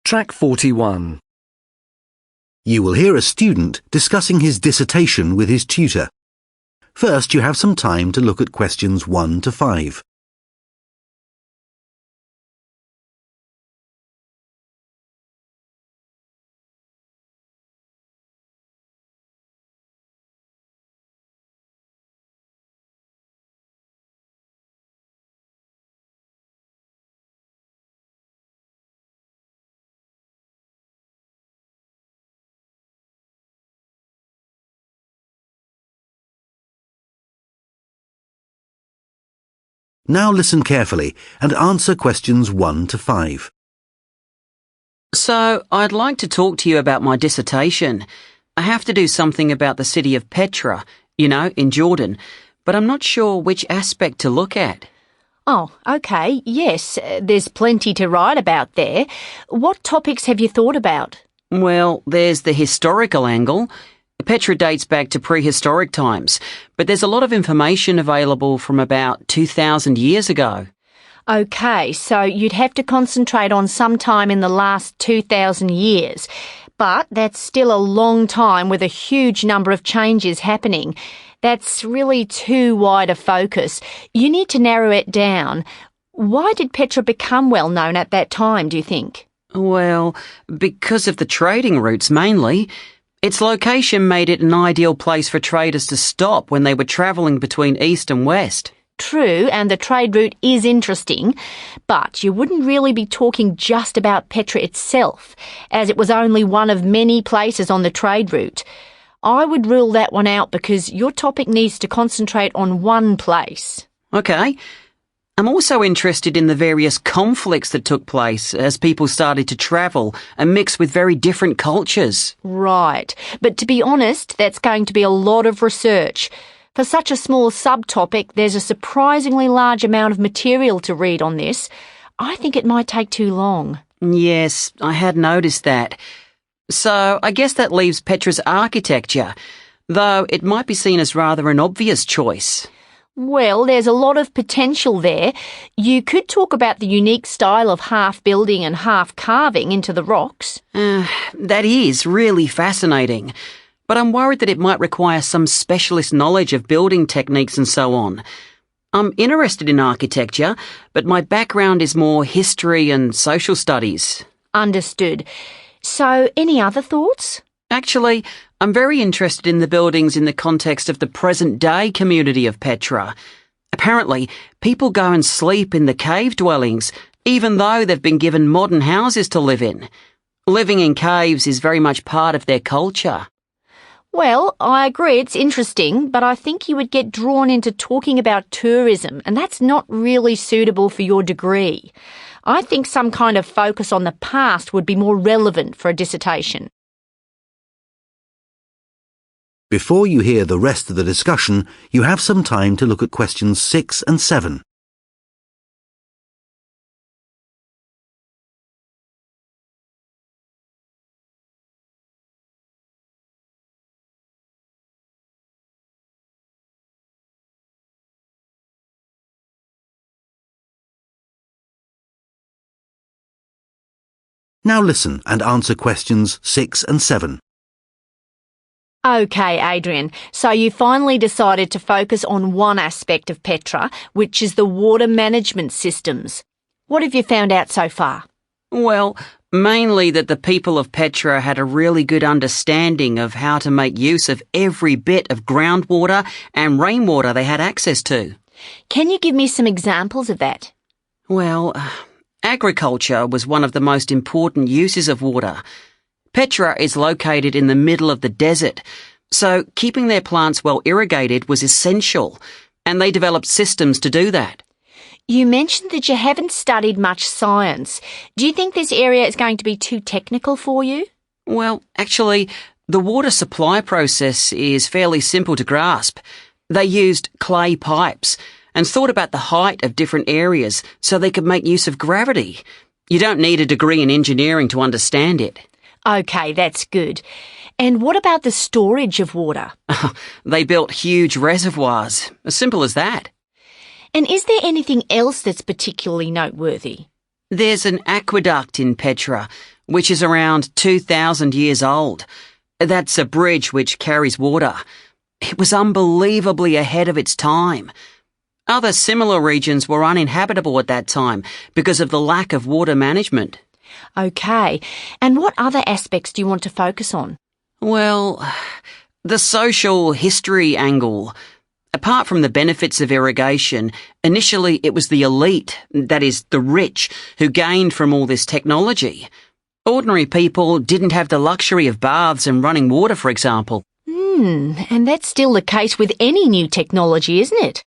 Track 41. You will hear a student discussing his dissertation with his tutor. First, you have some time to look at questions 1 to 5. Now listen carefully and answer questions 1 to 5. So, I'd like to talk to you about my dissertation. I have to do something about the city of Petra, in Jordan, but I'm not sure which aspect to look at. Oh, OK, yes, there's plenty to write about there. What topics have you thought about? Well, there's the historical angle. Petra dates back to prehistoric times, but there's a lot of information available from about 2,000 years ago. OK, so you'd have to concentrate on some time in the last 2,000 years. But that's still a long time with a huge number of changes happening. That's really too wide a focus. You need to narrow it down. Why did Petra become well known at that time, do you think? Well, because of the trading routes mainly. Its location made it an ideal place for traders to stop when they were travelling between east and west. True, and the trade route is interesting, but you wouldn't really be talking just about Petra itself, as it was only one of many places on the trade route. I would rule that one out because your topic needs to concentrate on one place. OK. I'm also interested in the various conflicts that took place as people started to travel and mix with very different cultures. Right. But to be honest, that's going to be a lot of research. For such a small subtopic, there's a surprisingly large amount of material to read on this. I think it might take too long. Yes, I had noticed that. So I guess that leaves Petra's architecture, though it might be seen as rather an obvious choice. Well, there's a lot of potential there. You could talk about the unique style of half building and half carving into the rocks. That is really fascinating. But I'm worried that it might require some specialist knowledge of building techniques and so on. I'm interested in architecture, but my background is more history and social studies. Understood. So, any other thoughts? Actually, I'm very interested in the buildings in the context of the present-day community of Petra. Apparently, people go and sleep in the cave dwellings, even though they've been given modern houses to live in. Living in caves is very much part of their culture. Well, I agree it's interesting, but I think you would get drawn into talking about tourism, and that's not really suitable for your degree. I think some kind of focus on the past would be more relevant for a dissertation. Before you hear the rest of the discussion, you have some time to look at questions 6 and 7. Now listen and answer questions 6 and 7. OK, Adrian, so you finally decided to focus on one aspect of Petra, which is the water management systems. What have you found out so far? Well, mainly that the people of Petra had a really good understanding of how to make use of every bit of groundwater and rainwater they had access to. Can you give me some examples of that? Well, agriculture was one of the most important uses of water. Petra is located in the middle of the desert, so keeping their plants well irrigated was essential, and they developed systems to do that. You mentioned that you haven't studied much science. Do you think this area is going to be too technical for you? Well, actually, the water supply process is fairly simple to grasp. They used clay pipes and thought about the height of different areas so they could make use of gravity. You don't need a degree in engineering to understand it. OK, that's good. And what about the storage of water? They built huge reservoirs. As simple as that. And is there anything else that's particularly noteworthy? There's an aqueduct in Petra, which is around 2,000 years old. That's a bridge which carries water. It was unbelievably ahead of its time. Other similar regions were uninhabitable at that time because of the lack of water management. OK. And what other aspects do you want to focus on? Well, the social history angle. Apart from the benefits of irrigation, initially it was the elite, that is, the rich, who gained from all this technology. Ordinary people didn't have the luxury of baths and running water, for example. And that's still the case with any new technology, isn't it?